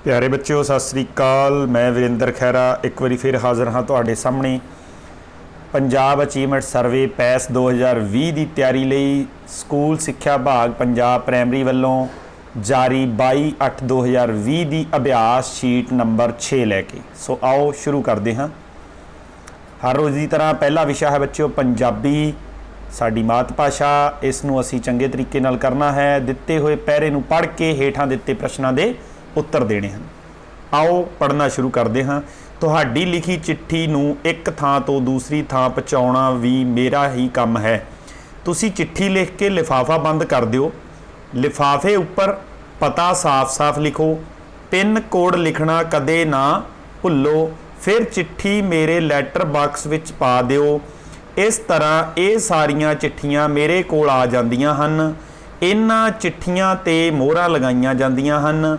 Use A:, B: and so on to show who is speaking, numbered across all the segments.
A: प्यारे बच्चों सत श्री अकाल। मैं वीरेंद्र खैरा एक बार फिर हाज़र हाँ तुहाडे सामने पंजाब अचीवमेंट सर्वे पैस 2020 की तैयारी लई स्कूल सिक्ख्या विभाग पंजाब प्राइमरी वालों जारी 22/8/2020 की अभ्यास शीट नंबर 6 लैके। सो आओ शुरू करते हाँ। हर रोज़ की तरह पहला विषय है बच्चों पंजाबी, साडी मात भाषा। इसनूं असीं चंगे तरीके नाल करना है। दिते हुए पैरे नूं पढ़ के हेठां दिते प्रश्नां दे उत्तर देने हैं। आओ पढ़ना शुरू करते हाँ। तुहाडी लिखी चिट्ठी नूं एक थां तो दूसरी थां पहुँचाउणा भी मेरा ही काम है। तुसी चिट्ठी लिख के लिफाफा बंद कर दिओ। लिफाफे उपर पता साफ साफ लिखो। पिन कोड लिखना कदे ना भुल्लो। फिर चिट्ठी मेरे लैटर बाक्स विच पा दिओ। इस तरह ये सारियां चिट्ठियां मेरे कोल आ जांदियां हन। इन्हां चिट्ठियां ते मोहरां लगाईयां जांदियां हन।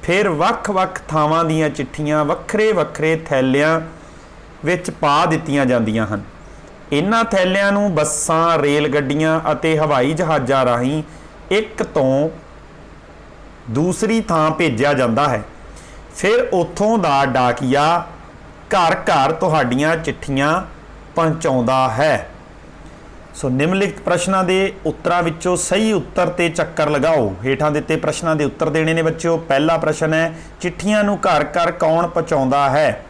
A: फिर ਵੱਖ-ਵੱਖ ਥਾਵਾਂ ਦੀਆਂ चिट्ठियां ਵੱਖਰੇ-ਵੱਖਰੇ ਥੈਲਿਆਂ ਵਿੱਚ ਪਾ ਦਿੱਤੀਆਂ ਜਾਂਦੀਆਂ ਹਨ। ਇਹਨਾਂ ਥੈਲਿਆਂ ਨੂੰ ਬੱਸਾਂ, ਰੇਲ ਗੱਡੀਆਂ ਅਤੇ ਹਵਾਈ ਜਹਾਜ਼ਾਂ ਰਾਹੀਂ ਇੱਕ ਤੋਂ ਦੂਸਰੀ ਥਾਂ ਭੇਜਿਆ ਜਾਂਦਾ ਹੈ। ਫਿਰ ਉੱਥੋਂ ਦਾ ਡਾਕੀਆ ਘਰ-ਘਰ ਤੁਹਾਡੀਆਂ चिट्ठियां ਪਹੁੰਚਾਉਂਦਾ ਹੈ। सो निम्नलिखित प्रश्नों के उत्तरों विचों सही उत्तर ते चक्कर लगाओ। हेठां दिते प्रश्नों के उत्तर देने ने बच्चों। पहला प्रश्न है चिट्ठियां नूं घर घर कौन पहुँचाउंदा है?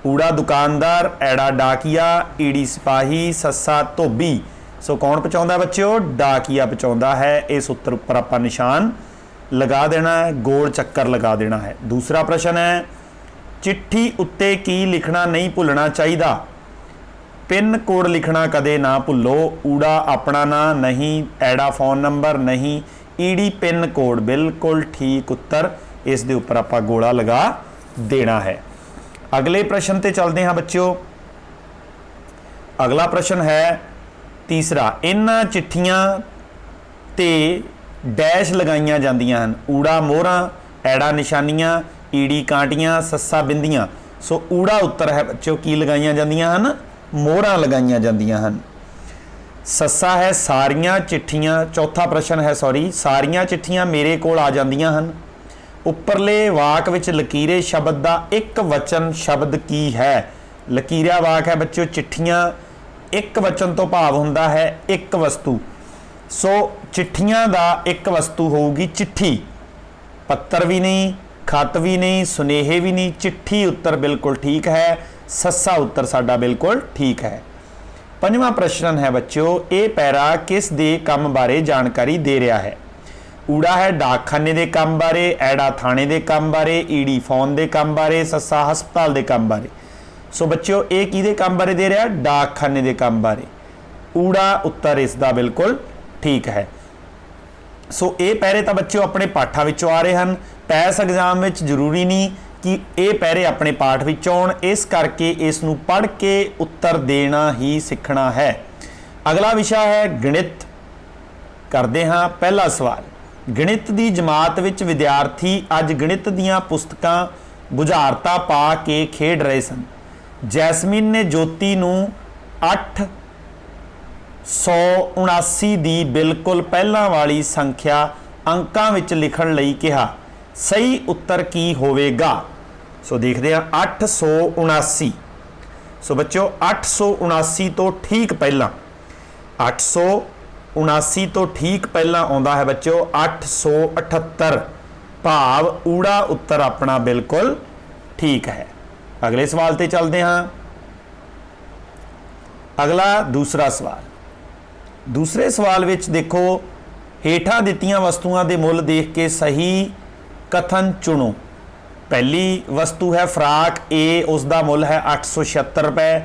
A: ऊड़ा दुकानदार, ऐड़ा डाकिया, ईड़ी सिपाही, सस्सा धोबी। सो कौन पहुँचाउंदा बच्चों? डाकिया पहुँचाउंदा है। इस उत्तर उपर आपां निशान लगा देना है, गोल चक्कर लगा देना है। दूसरा प्रश्न है चिट्ठी उत्ते की लिखना नहीं भुलना चाहिए? पिन कोड लिखना कदे ना भुल्लो। ऊड़ा अपना ना नहीं, ऐड़ा फोन नंबर नहीं, ईडी पिन कोड बिल्कुल ठीक उत्तर। इस दे उपर आपां गोला लगा देना है। अगले प्रश्न ते चलते हैं बच्चों। अगला प्रश्न है तीसरा, इन्हां चिट्ठियां ते डैश लगाईयां जांदियां हन। ऊड़ा मोहरां, ऐड़ा निशानियां, ईडी कांटियां, सस्सा बिंदियां। सो ऊड़ा उत्तर है बच्चों की लगाईयां जांदियां हन? मोहरां लगाईयां जांदियां हन। सस्सा है सारियां चिट्ठियां। चौथा प्रश्न है सारियां चिट्ठियां मेरे कोल आ जांदियां हन। उपरले वाक विच लकीरे शब्द दा एक वचन शब्द की है? लकीरा वाक है बच्चों चिट्ठियां। एक वचन तो भाव हुंदा है एक वस्तु। सो चिट्ठियां दा एक वस्तु होगी चिट्ठी। पत्तर भी नहीं, खत भी नहीं, सुनेहे भी नहीं, चिट्ठी उत्तर बिल्कुल ठीक है। सस्सा उत्तर साडा बिल्कुल ठीक है। पंजवां प्रश्न है बच्चों ये पैरा किस दे काम बारे जानकारी दे रहा है? ऊड़ा है डाकखाने के काम बारे, ऐड़ा थाने के काम बारे, ईडी फोन के काम बारे, सस्सा हस्पताल के काम बारे। सो बच्चों ये किहदे काम बारे दे रहा? डाकखाने के काम बारे। ऊड़ा उत्तर इसका बिल्कुल ठीक है। सो ये पैरे तो बच्चों अपने पाठां विचों आ रहे हैं। पैस एग्जाम में जरूरी नहीं कि ये पैरे अपने पाठ विचों आउण, इस करके इसनूं पढ़ के उत्तर देना ही सीखना है। अगला विषय है गणित। करते हाँ पहला सवाल। गणित की जमात विच विद्यार्थी अज गणित दीयां पुस्तकां बुझारतां पा के खेड रहे सन। जैसमीन ने ज्योति नूं 879 दी बिल्कुल पहलां वाली संख्या अंकां विच लिखण लई कहा। सही उत्तर की होवेगा? सो देखते हैं 879। सो बच्चों 879 तो ठीक पहला 879 तो ठीक पहला आउंदा है बच्चों 878। भाव ऊड़ा उत्तर अपना बिल्कुल ठीक है। अगले सवाल ते चलते हैं। अगला दूसरा सवाल। दूसरे सवाल विच देखो हेठां दित्तियां वस्तुआं दे मुल देख के सही कथन चुनो। पहली वस्तु है फ्राक, ए उसका मुल है 876 रुपए।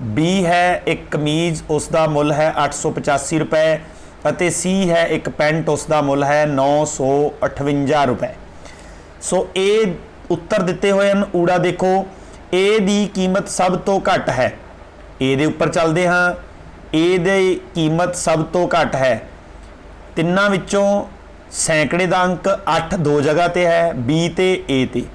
A: बी है एक कमीज, उसका मुल है 885 रुपए। और सी है एक पेंट, उसका मुल है 958 रुपए। सो ए उत्तर दिते हुए हैं। ऊड़ा देखो ए दी कीमत सब तो घट है। ए दे उपर चलते हाँ। ए दी कीमत सब तो घट है। तिन्नां विचों सैकड़े का अंक 8 दो जगह ते है, बी ते ए ते।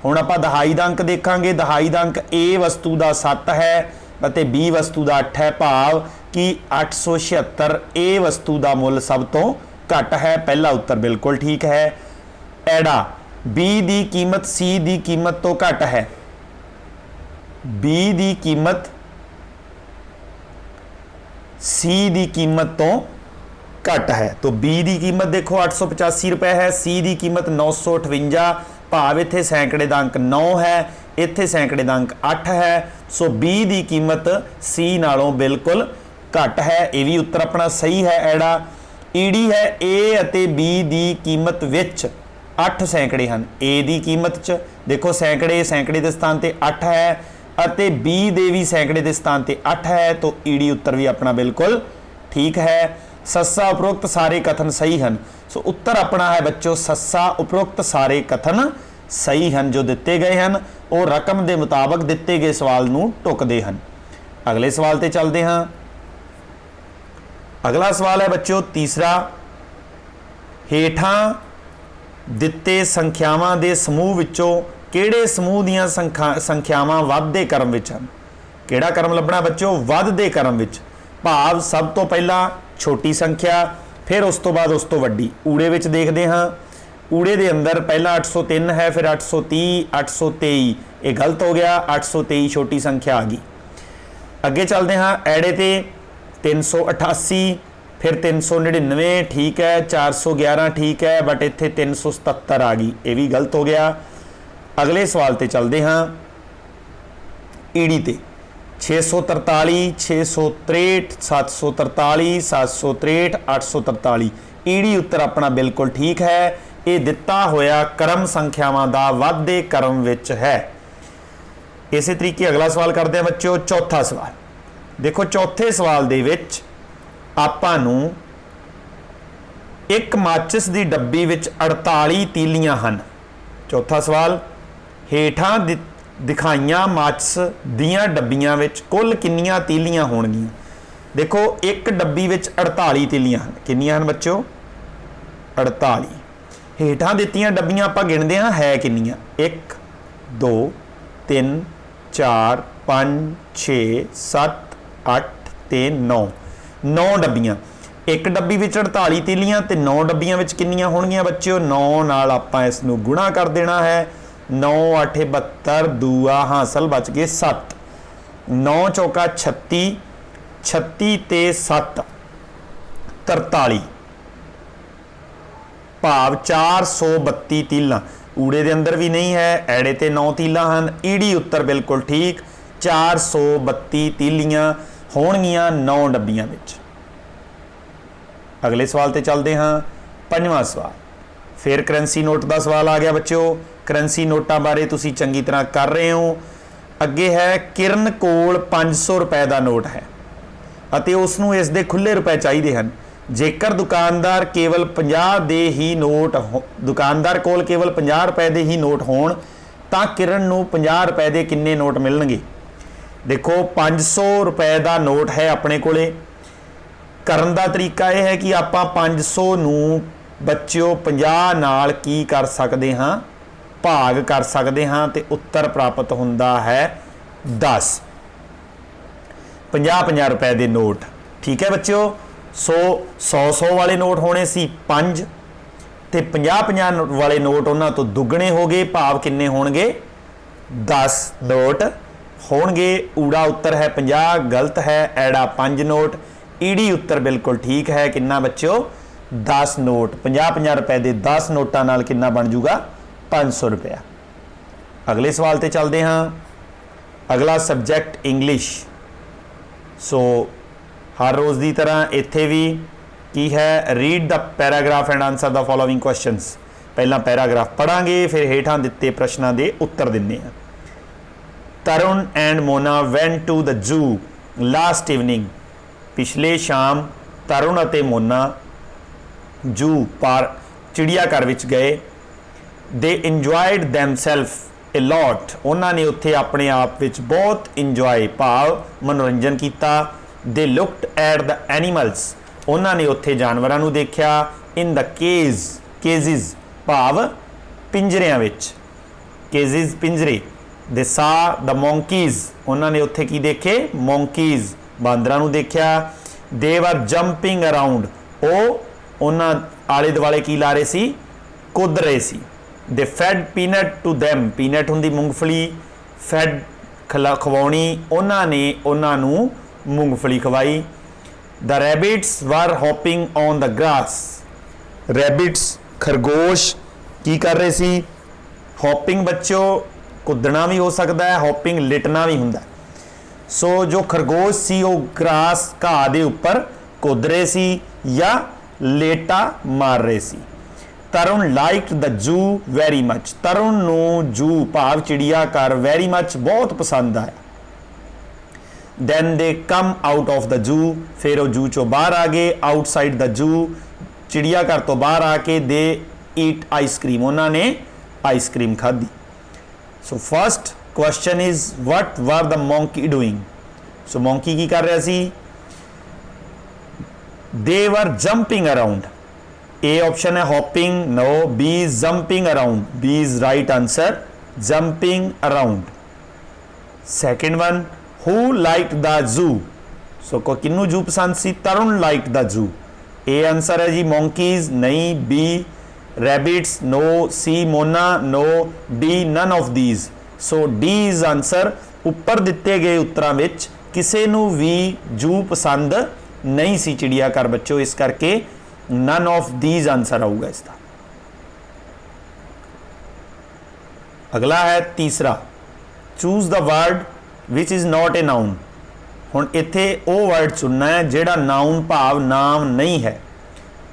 A: हुण आपां दहाई का अंक देखांगे। दहाई का अंक ए वस्तु का 7 है और बी वस्तु का 8 है। भाव कि 876 ए वस्तु का मुल सब तो घट है। पहला उत्तर बिल्कुल ठीक है। ऐड़ा बी दी कीमत सी दी कीमत तो घट है, बी दी कीमत सी दी कीमत तो घट है। तो बी दी कीमत देखो 885 रुपए है, सी दी कीमत 958, भाव इत्थे सैकड़े का अंक 9 है, इत्थे सैकड़े का अंक 8 है। सो बी दी कीमत सी नालों बिल्कुल घट है। ये भी उत्तर अपना सही है। एड़ा ईडी है ए अते बी दी कीमत विच 8 सैकड़े हैं। ए दी कीमत च देखो सैकड़े सैकड़े के स्थान पर 8 है अते बी दे भी सैकड़े के स्थान पर 8 है। तो ईडी उत्तर भी अपना बिल्कुल ठीक है। सस्सा उपरोक्त सारे कथन सही हैं। सो उत्तर अपना है बच्चों सस्सा उपरोक्त सारे कथन सही हैं जो दिते गए हैं, वो रकम के मुताबिक दिते गए सवाल नूं टुकदे हैं। अगले सवाल ते चलते हाँ। अगला सवाल है बच्चों तीसरा, हेठां दिते संख्यावां दे समूह विचों किहड़े समूह दीयां संख्यावां वधदे क्रम विच हन। किहड़ा क्रम लभना बच्चों? वधदे क्रम विच। भाव सब तो पहला छोटी संख्या, फिर उस तो बाद उस तो वड्डी। ऊड़े विच देखते हाँ, ऊड़े दे अंदर पहला 803 है, फिर 830, 823, ये गलत हो गया, 823 छोटी संख्या आ गई। अगे चलते हाँ, ऐड़े ते 388, फिर 399 ठीक है, 411 ठीक है, बट इत्थे 377 आ गई, ये भी गलत हो गया। अगले सवाल ते चलते हाँ, ईड़ी ते 643, 663, 743, 763, 843, ईड़ी उत्तर अपना बिल्कुल ठीक है। ये दिता होया क्रम संख्यावां दा वाधे क्रम विच है। इस तरीके अगला सवाल करते हैं बच्चों चौथा सवाल। देखो चौथे सवाल दे विच आपां नूं एक माचिस दी डब्बी विच 48 तीलियां हन। चौथा सवाल, हेठां दिखाइयां माचिस दियां डब्बियां विच कुल किन्नियां तीलियां होणगियां। देखो एक डब्बी विच 48 तीलियां हन। किन्नियां हन बच्चों? 48। हेठां दित्तियां डब्बियां आपां गिणदे हां है किन्नियां? 1 2 3 4 5 6 7 8 ते 9। 9 डब्बियां। एक डब्बी विच 48 तीलियां ते 9 डब्बियां विच किन्नियां होणगियां बच्चों? 9 नाल आपां इस नूं गुणा कर देना है। 9 8 72, दूआ हासिल बच गए 7। 9 चौका 36, 36 ते 7 43, भाव 432 तीलां। ऊड़े दे अंदर भी नहीं है, ऐड़े ते 9 तीलां हन। ईड़ी उत्तर बिल्कुल ठीक, 432 तीलियां होणगियां 9 डब्बियां विच। अगले सवाल ते चलते हाँ, पंजवां सवाल। फिर करंसी नोट का सवाल आ गया बच्चों। करंसी नोटां बारे तुसी चंगी तरह कर रहे हो। अगे है किरण कोल 500 रुपए का नोट है अते उसनूं इस दे खुले रुपए चाहिए हैं। जेकर दुकानदार केवल 50 दे ही नोट दुकानदार कोल केवल 50 रुपए दे ही नोट होण तां किरण नूं 50 रुपए दे किन्ने नोट मिलणगे। देखो 500 रुपए का नोट है अपने कोले। करन दा तरीका यह है कि आपां 500 नूं बच्चों 50 नाल की कर सकते हाँ? भाग कर सकते हाँ, तो उत्तर प्राप्त होंदा है 10। 50 रुपए के नोट ठीक है बच्चों। 100 वाले नोट होने सी 5 ते 50 वाले नोट उन्हां तो दुगने हो गए। भाव किन्ने होणगे? 10 नोट होणगे। ऊड़ा उत्तर है 50, गलत है। ऐड़ा 5 नोट। ईड़ी उत्तर बिल्कुल ठीक है। किन्ना बच्चों? 10 नोट। 50 रुपए के 10 नोटां नाल किन्ना बन जूगा? 500 रुपया। अगले सवाल ते चलते हाँ। अगला सबजैक्ट इंग्लिश। सो हर रोज़ की तरह इत्थे भी की है, read the paragraph and answer the following questions. पहला पैराग्राफ पढ़ांगे, फिर हेठां दिते प्रश्नों के उत्तर दिंदे हैं। Tarun and Mona went to the zoo last evening. पिछले शाम तरुण अते मोना जू पार चिड़ियाघर विच गए। दे इंजॉयड दैमसैल्फ ए लॉट। उन्होंने उत्थे अपने आप विच बहुत इंजॉय भाव मनोरंजन किया। दे लुकड एट द एनीमल्स। उन्होंने उत्थे जानवरों को देखा। इन द केजिज भाव पिंजरियां विच। केजिज पिंजरे। दे सा द मोंकीज। उन्होंने उत्थे की देखे? मोंकीज बांदरां नूं देखा। दे वर जंपिंग अराउंड। वो उन्हां आले दुआले की ला रहे सी? कुद रहे सी। They fed peanut to them, peanut हुंदी मूंगफली, फैड खवाउणी, उन्होंने उन्होंने मूंगफली खवाई। The rabbits were hopping on the grass, rabbits खरगोश की कर रहे सी, हॉपिंग बच्चों कुदना भी हो सकता है, हॉपिंग लिटना भी हुंदा। सो जो खरगोश सी वो ग्रास घाह दे उपर कुद रहे सी या लेटा मार रहे सी। Tarun liked the zoo very much, Tarun नूं जू भाव चिड़ियाघर वेरी मच बहुत पसंद आया। Then they come out of the zoo, फिर वो जू चो बाहर आ गए, आउटसाइड द जू, चिड़ियाघर तो बाहर आके दे ईट आइसक्रीम, उन्होंने आइसक्रीम खाधी। So first question is what were the monkey doing, so monkey की कर रहा सी, they were jumping around, A option है hopping, no, B is jumping around, B is right answer, jumping around. Second one, who liked the zoo, so को किन्नू जू पसंद सी, Tarun liked the जू, A answer है जी मोंकीज, नहीं, बी रैबिट्स, नो, सी मोना, no, D none of these. So D is answer. उपर दिते गए उत्तरां विच किसी नूं भी जू पसंद नहीं सी चिड़ियाघर बच्चों, इस करके नन ऑफ दीज आंसर आऊगा इसका। अगला है तीसरा, choose the word which is not a noun. हुण इत्थे वो वर्ड चुनना है जिहड़ा नाउन भाव नाम नहीं है।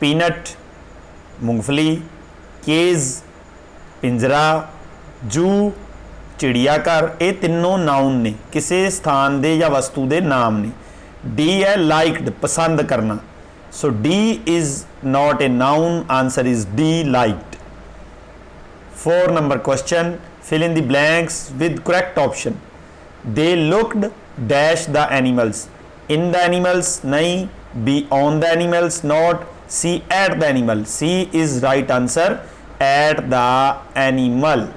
A: पीनट मूंगफली, केज पिंजरा, जू चिड़ियाघर, ये तीनों नाउन ने, किसी स्थान दे या वस्तु दे नाम ने। डी है लाइक्ड पसंद करना, so D is not a noun, answer is D liked. 4 number question, fill in the blanks with correct option. They looked dash the animals, in the animals नहीं, B on the animals not, C at the animal, C is right answer, at the animal.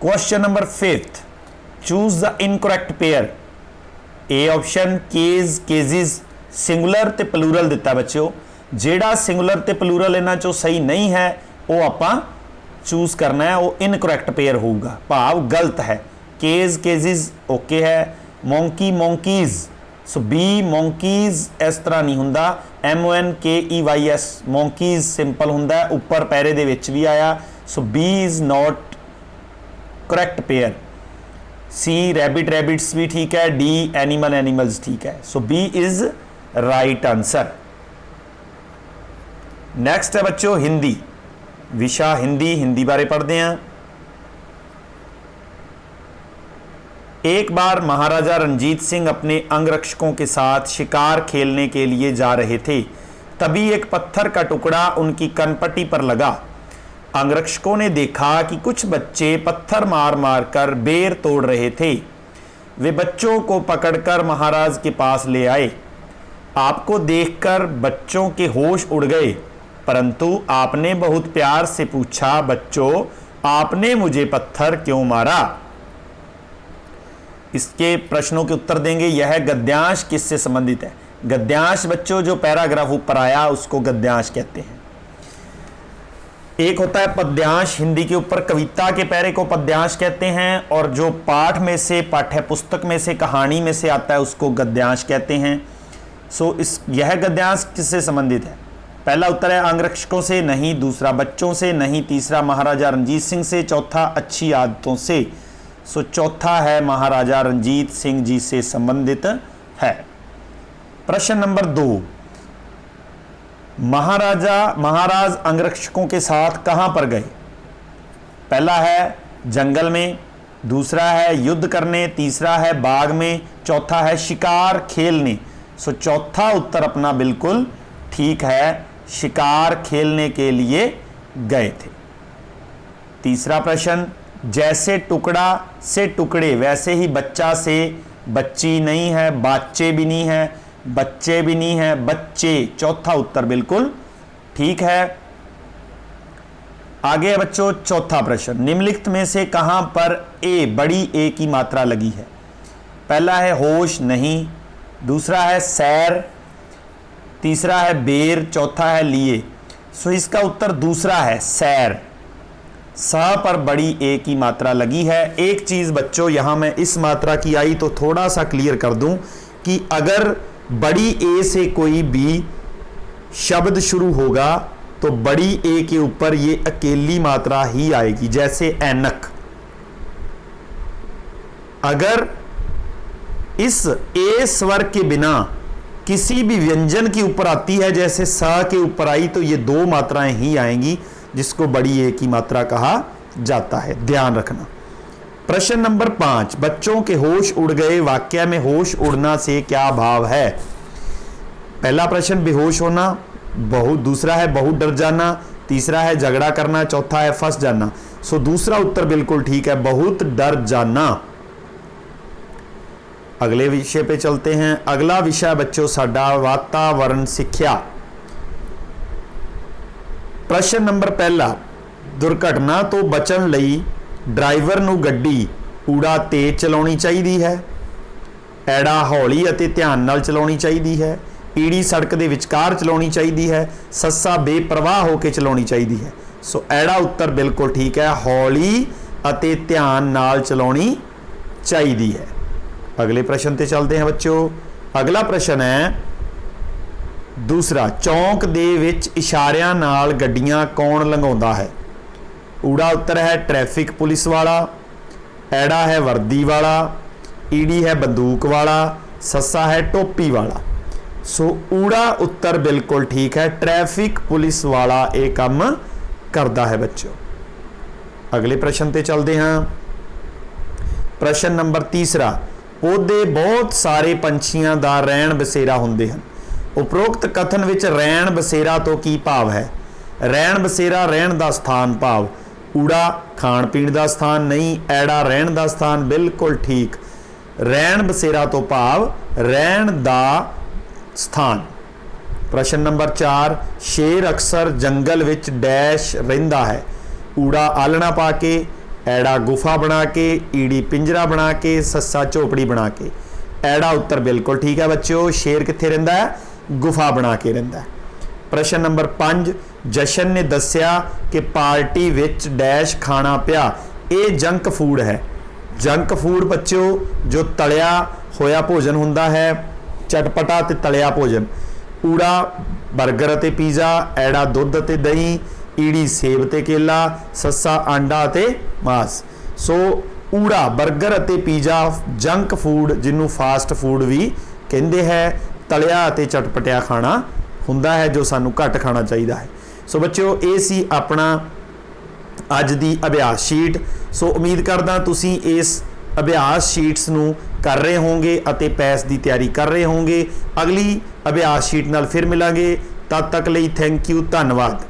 A: Question number 5th, choose the incorrect pair. A option cage, cages, singular ते plural दिता बच्चों, जेड़ा singular ते plural इन्हां चों सही नहीं है वो आपां चूज करना है, वो इनकरेक्ट पेयर होगा, भाव गलत है। केज केजिज ओके है, मोंकी मोंकीज, सो बी मोंकीज इस तरह नहीं हुंदा, MONKEYS मोंकीज सिंपल हुंदा है, उपर पैरे दे विच भी आया, so B is not correct pair. C rabbit rabbits भी ठीक है, डी एनिमल एनिमल्स ठीक है, so B is right answer. Next है बच्चों हिंदी, विषा हिंदी, हिंदी बारे पढ़ते हैं। एक बार महाराजा रणजीत सिंह अपने अंगरक्षकों के साथ शिकार खेलने के लिए जा रहे थे, तभी एक पत्थर का टुकड़ा उनकी कनपट्टी पर लगा। अंगरक्षकों ने देखा कि कुछ बच्चे पत्थर मार मार कर बेर तोड़ रहे थे। वे बच्चों को पकड़कर महाराज के पास ले आए। आपको देखकर बच्चों के होश उड़ गए, परंतु आपने बहुत प्यार से पूछा, बच्चों आपने मुझे पत्थर क्यों मारा? इसके प्रश्नों के उत्तर देंगे। यह गद्यांश किससे संबंधित है? गद्यांश बच्चों जो पैराग्राफ ऊपर आया उसको गद्यांश कहते हैं। एक होता है पद्यांश, हिंदी के ऊपर कविता के पैरे को पद्यांश कहते हैं, और जो पाठ में से, पाठ्य पुस्तक में से, कहानी में से आता है उसको गद्यांश कहते हैं। यह गद्यांश किससे संबंधित है? पहला उत्तर है अंगरक्षकों से नहीं, दूसरा बच्चों से नहीं, तीसरा महाराजा रणजीत सिंह से, चौथा अच्छी आदतों से। चौथा है महाराजा रणजीत सिंह जी से संबंधित है। प्रश्न नंबर 2, महाराज अंगरक्षकों के साथ कहां पर गए? पहला है जंगल में, दूसरा है युद्ध करने, तीसरा है बाग में, चौथा है शिकार खेलने। चौथा उत्तर अपना बिल्कुल ठीक है, शिकार खेलने के लिए गए थे। तीसरा प्रश्न, जैसे टुकड़ा से टुकड़े वैसे ही बच्चा से बच्ची नहीं है, बाच्चे भी नहीं है, बच्चे भी नहीं है, बच्चे। चौथा उत्तर बिल्कुल ठीक है। आगे है बच्चों चौथा प्रश्न, निम्नलिखित में से कहां पर ए, बड़ी ए की मात्रा लगी है? पहला है होश नहीं, दूसरा है सैर, तीसरा है बेर, चौथा है लिए। सो इसका उत्तर दूसरा है सैर। स पर बड़ी ए की मात्रा लगी है। एक चीज बच्चों यहां मैं इस मात्रा की आई तो थोड़ा सा क्लियर कर दूं कि अगर बड़ी ए से कोई भी शब्द शुरू होगा तो बड़ी ए के ऊपर ये अकेली मात्रा ही आएगी। जैसे ऐनक, अगर इस ए स्वर के बिना किसी भी व्यंजन के ऊपर आती है, जैसे स के ऊपर आई, तो ये दो मात्राएं ही आएंगी, जिसको बड़ी ए की मात्रा कहा जाता है। ध्यान रखना। प्रश्न नंबर 5, बच्चों के होश उड़ गए वाक्य में होश उड़ना से क्या भाव है? पहला प्रश्न बेहोश होना, दूसरा है बहुत डर जाना, तीसरा है झगड़ा करना, चौथा है फंस जाना। सो दूसरा उत्तर बिल्कुल ठीक है, बहुत डर जाना। अगले विषय पे चलते हैं। अगला विषय बच्चों साडा वातावरण सिक्ख्या। प्रश्न नंबर पहला, दुर्घटना तो बचन लई ड्राइवर नूं गड्डी ऊड़ा तेज चलाउणी चाहीदी है, ऐड़ा हौली अते ध्यान नाल चलाउणी चाहीदी है, ईड़ी सड़क दे विचकार चलाउणी चाहीदी है, सस्सा बेपरवाह होकर चलाउणी चाहीदी है। सो ऐड़ा उत्तर बिल्कुल ठीक है, हौली अते ध्यान नाल चलाउणी चाहीदी है। अगले प्रश्न ते चलते हैं बच्चों। अगला प्रश्न है दूसरा, चौंक दे विच इशारियां नाल गड्डियां कौन लंघाउंदा है? ऊड़ा उत्तर है ट्रैफिक पुलिस वाला, ऐड़ा है वर्दी वाला, ईडी है बंदूक वाला, सस्सा है टोपी वाला। सो ऊड़ा उत्तर बिल्कुल ठीक है, ट्रैफिक पुलिस वाला ये काम करता है बच्चों। अगले प्रश्न ते चलते हैं। प्रश्न नंबर तीसरा, पौधे बहुत सारे पंछियों का रहन बसेरा होंदे हैं। उपरोक्त कथन विच रहन बसेरा तो की भाव है? रहन बसेरा रहन का स्थान भाव, ऊड़ा खाण पीण का स्थान नहीं, ऐड़ा रहन का स्थान बिल्कुल ठीक। रहन बसेरा तो भाव रहन का स्थान। प्रश्न नंबर 4, शेर अक्सर जंगल विच डैश रहिंदा है। ऊड़ा आलना पा के, ऐड़ा गुफा बना के, ईड़ी पिंजरा बना के, सस्सा झोपड़ी बना के। ऐड़ा उत्तर बिल्कुल ठीक है बच्चों, शेर कित्थे रहिंदा है? गुफा बना के रहिंदा है। प्रश्न नंबर 5, जशन ने दस्या कि पार्टी विच डैश खाना पिया, ये जंक फूड है। जंक फूड बच्चों जो तलिया होया भोजन हुंदा है, चटपटा ते तलिया भोजन। ऊड़ा बर्गर ते पीज़ा, ऐड़ा दुध ते दही, ईड़ी सेब ते केला, सस्सा आंडा ते मांस। सो ऊड़ा बर्गर अते पीज़ा जंक फूड, जिन्हों फास्ट फूड भी कहते हैं, तलिया अते चटपटिया खाना हुंदा है जो सानू घट खाना चाहिए है। सो बच्चों ये सी अपना अज दी अभ्यास शीट। सो उम्मीद करदा तुसी इस अभ्यास शीट्स नू कर रहे होंगे अते पैस की तैयारी कर रहे होंगे। अगली अभ्यास शीट नाल फिर मिलांगे, तद तक लई थैंक यू, धन्यवाद।